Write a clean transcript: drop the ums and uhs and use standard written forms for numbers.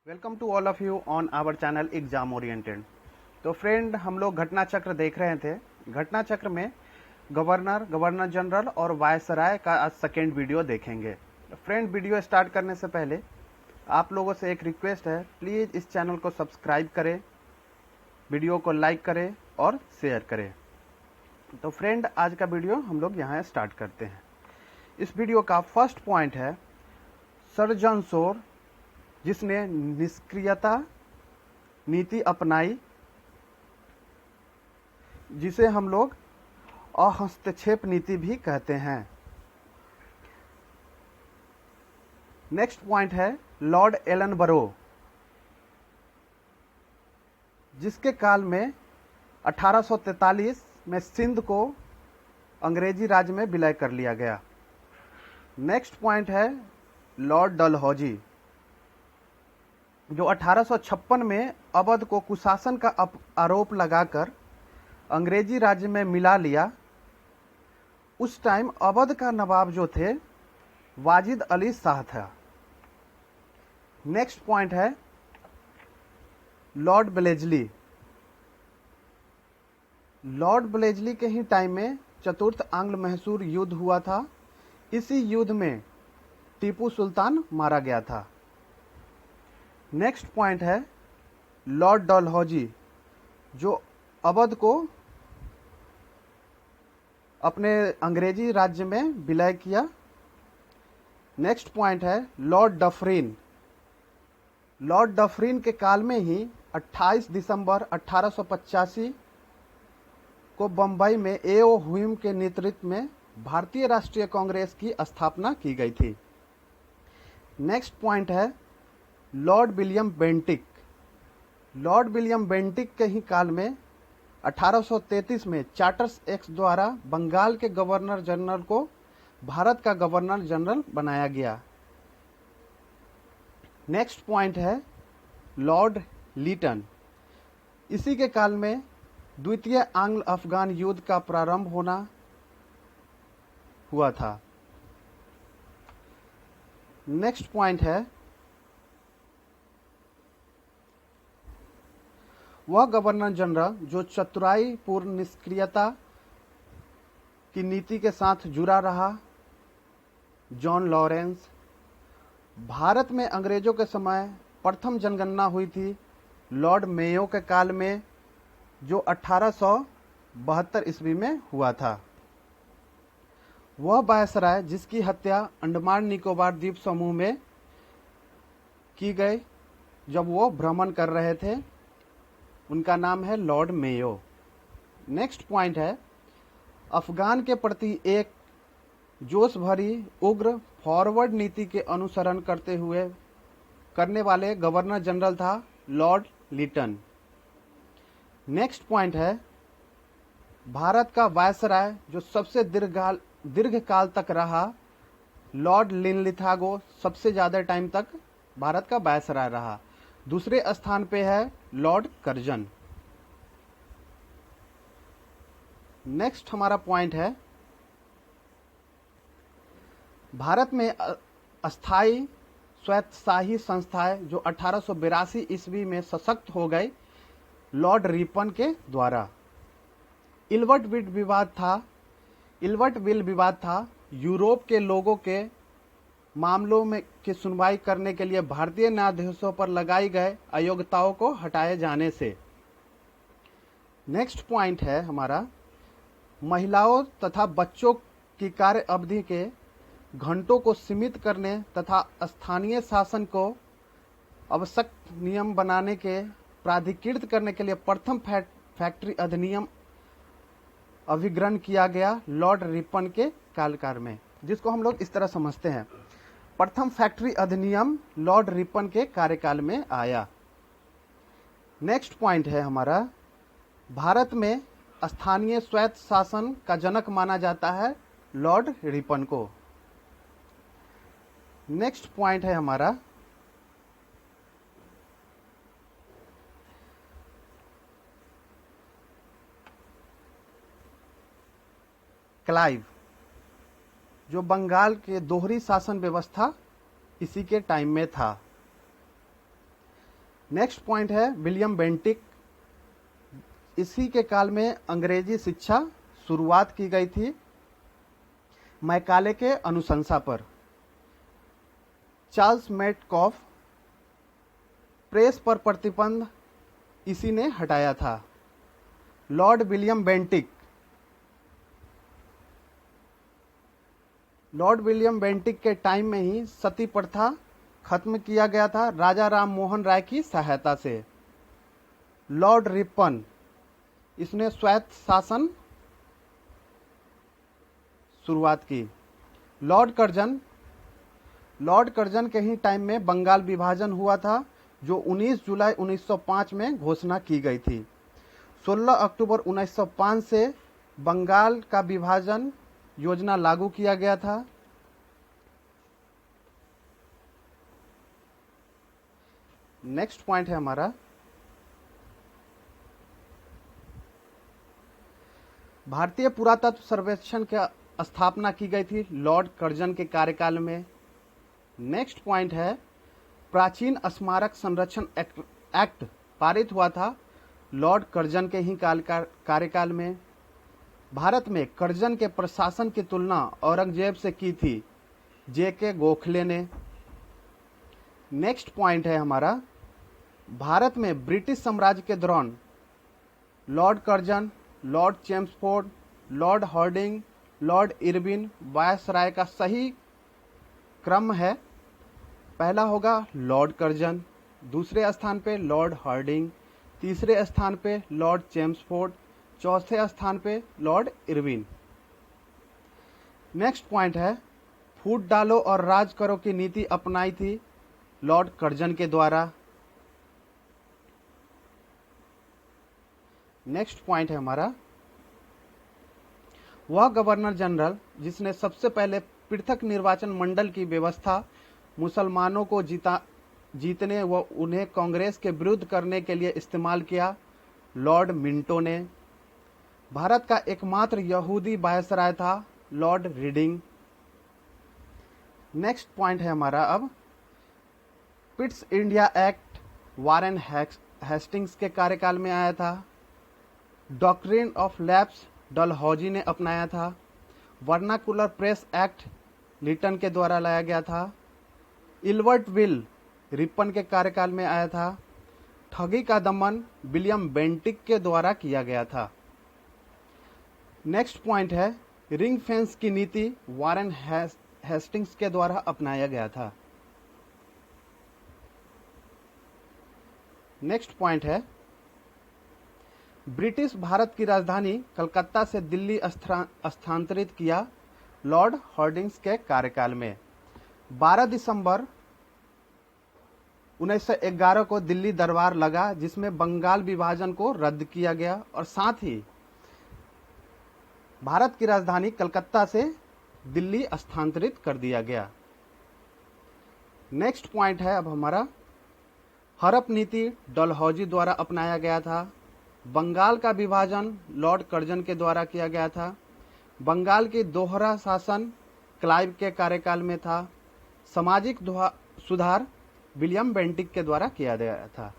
Welcome to all of you on our channel exam oriented. तो friend, हम लोग घटना चक्र देख रहे थे। घटना चक्र में गवर्नर जनरल और वायसराय का आज सेकेंड वीडियो देखेंगे। फ्रेंड, वीडियो स्टार्ट करने से पहले आप लोगों से एक रिक्वेस्ट है, प्लीज़ इस चैनल को सब्सक्राइब करें, वीडियो को लाइक करें और शेयर करें। तो फ्रेंड, आज का वीडियो हम लोग यहाँ स्टार्ट करते हैं। इस वीडियो का फर्स्ट पॉइंट है सर्जन शोर, जिसने निष्क्रियता नीति अपनाई, जिसे हम लोग अहस्तक्षेप नीति भी कहते हैं। नेक्स्ट पॉइंट है लॉर्ड एलनबरो, जिसके काल में 1843 में सिंध को अंग्रेजी राज में विलय कर लिया गया। नेक्स्ट पॉइंट है लॉर्ड डलहौजी, जो 1856 में अवध को कुशासन का आरोप लगाकर अंग्रेजी राज्य में मिला लिया। उस टाइम अवध का नवाब जो थे वाजिद अली शाह था। नेक्स्ट पॉइंट है लॉर्ड ब्लेजली। लॉर्ड ब्लेजली के ही टाइम में चतुर्थ आंग्ल मैसूर युद्ध हुआ था। इसी युद्ध में टीपू सुल्तान मारा गया था। नेक्स्ट पॉइंट है लॉर्ड डलहौजी, जो अवध को अपने अंग्रेजी राज्य में विलय किया। नेक्स्ट पॉइंट है लॉर्ड डफरिन। लॉर्ड डफरिन के काल में ही 28 दिसंबर 1885 को बंबई में ए.ओ. ह्यूम के नेतृत्व में भारतीय राष्ट्रीय कांग्रेस की स्थापना की गई थी। नेक्स्ट पॉइंट है Lord William Bentinck. Lord William Bentinck के ही काल में 1833 में चार्टर्स एक्ट द्वारा बंगाल के गवर्नर जनरल को भारत का गवर्नर जनरल बनाया गया। नेक्स्ट पॉइंट है लॉर्ड लीटन। इसी के काल में द्वितीय आंग्ल अफगान युद्ध का प्रारंभ हुआ था। नेक्स्ट पॉइंट है वह गवर्नर जनरल जो चतुराई पूर्ण निष्क्रियता की नीति के साथ जुड़ा रहा, जॉन लॉरेंस। भारत में अंग्रेजों के समय प्रथम जनगणना हुई थी लॉर्ड मेयो के काल में, जो 1872 ईस्वी में हुआ था। वह वायसराय जिसकी हत्या अंडमान निकोबार द्वीप समूह में की गई जब वो भ्रमण कर रहे थे, उनका नाम है लॉर्ड मेयो। नेक्स्ट पॉइंट है अफगान के प्रति एक जोश भरी उग्र फॉरवर्ड नीति के अनुसरण करने वाले गवर्नर जनरल था लॉर्ड लिटन। नेक्स्ट पॉइंट है भारत का वायसराय जो सबसे दीर्घ काल तक रहा, लॉर्ड लिनलिथागो सबसे ज्यादा टाइम तक भारत का वायसराय रहा। दूसरे स्थान पे है लॉर्ड कर्जन। नेक्स्ट हमारा पॉइंट है भारत में अस्थायी स्वायत्तशाही संस्थाएं जो 1882 ईस्वी में सशक्त हो गई लॉर्ड रिपन के द्वारा। इल्बर्ट विल विवाद था। यूरोप के लोगों के मामलों में की सुनवाई करने के लिए भारतीय न्यायाधीशों पर लगाई गए अयोग्यताओं को हटाए जाने से। नेक्स्ट पॉइंट है हमारा महिलाओं तथा बच्चों की कार्य अवधि के घंटों को सीमित करने तथा स्थानीय शासन को आवश्यक नियम बनाने के प्राधिकृत करने के लिए प्रथम फैक्ट्री अधिनियम अभिग्रहण किया गया लॉर्ड रिपन के कार्यकाल में, जिसको हम लोग इस तरह समझते हैं। प्रथम फैक्ट्री अधिनियम लॉर्ड रिपन के कार्यकाल में आया। नेक्स्ट पॉइंट है हमारा भारत में स्थानीय स्वायत्त शासन का जनक माना जाता है लॉर्ड रिपन को। नेक्स्ट पॉइंट है हमारा क्लाइव, जो बंगाल के दोहरी शासन व्यवस्था इसी के टाइम में था। नेक्स्ट पॉइंट है विलियम बेंटिक। इसी के काल में अंग्रेजी शिक्षा शुरुआत की गई थी मैकाले के अनुशंसा पर। चार्ल्स मेटकॉफ, प्रेस पर प्रतिबंध इसी ने हटाया था। Lord William Bentinck, Lord William Bentinck के टाइम में ही सती प्रथा खत्म किया गया था राजा राम मोहन राय की सहायता से। लॉर्ड रिपन, इसने स्वायत्त शासन शुरुआत की। लॉर्ड कर्जन के ही टाइम में बंगाल विभाजन हुआ था जो 19 जुलाई 1905 में घोषणा की गई थी। 16 अक्टूबर 1905 से बंगाल का विभाजन योजना लागू किया गया था। नेक्स्ट पॉइंट है हमारा भारतीय पुरातत्व सर्वेक्षण की स्थापना की गई थी लॉर्ड कर्जन के कार्यकाल में। नेक्स्ट पॉइंट है प्राचीन स्मारक संरक्षण एक्ट पारित हुआ था लॉर्ड कर्जन के ही कार्यकाल में। भारत में कर्जन के प्रशासन की तुलना औरंगजेब से की थी J.K. गोखले ने। नेक्स्ट पॉइंट है हमारा भारत में ब्रिटिश साम्राज्य के दौरान Lord Curzon, Lord Chelmsford, Lord Hardinge, Lord Irwin viceroy का सही क्रम है। पहला होगा लॉर्ड कर्जन, दूसरे स्थान पे लॉर्ड हार्डिंग, तीसरे स्थान पे लॉर्ड चेम्सफोर्ड, चौथे स्थान पे लॉर्ड इरविन। नेक्स्ट पॉइंट है फूट डालो और राज करो की नीति अपनाई थी लॉर्ड कर्जन के द्वारा। नेक्स्ट पॉइंट है हमारा वह गवर्नर जनरल जिसने सबसे पहले पृथक निर्वाचन मंडल की व्यवस्था मुसलमानों को जीतने व उन्हें कांग्रेस के विरुद्ध करने के लिए इस्तेमाल किया, लॉर्ड मिंटो ने। भारत का एकमात्र यहूदी वायसराय था लॉर्ड रीडिंग। नेक्स्ट पॉइंट है हमारा अब Pitt's India act Warren Hastings के कार्यकाल में आया था। डॉक्ट्रिन ऑफ लैप्स डलहौजी ने अपनाया था। वर्नाकुलर प्रेस एक्ट लिटन के द्वारा लाया गया था। इल्बर्ट विल रिपन के कार्यकाल में आया था। ठगी का दमन विलियम बेंटिक के द्वारा किया गया था। नेक्स्ट पॉइंट है रिंग फेंस की नीति वारेन हेस्टिंग्स के द्वारा अपनाया गया था। नेक्स्ट पॉइंट है ब्रिटिश भारत की राजधानी कलकत्ता से दिल्ली स्थानांतरित किया लॉर्ड हार्डिंग्स के कार्यकाल में। 12 दिसंबर 1911 को दिल्ली दरबार लगा जिसमें बंगाल विभाजन को रद्द किया गया और साथ ही भारत की राजधानी कलकत्ता से दिल्ली स्थानांतरित कर दिया गया। नेक्स्ट पॉइंट है अब हमारा हड़प नीति डलहौजी द्वारा अपनाया गया था। बंगाल का विभाजन लॉर्ड कर्जन के द्वारा किया गया था। बंगाल की दोहरा शासन क्लाइव के कार्यकाल में था। सामाजिक सुधार विलियम बेंटिक के द्वारा किया गया था।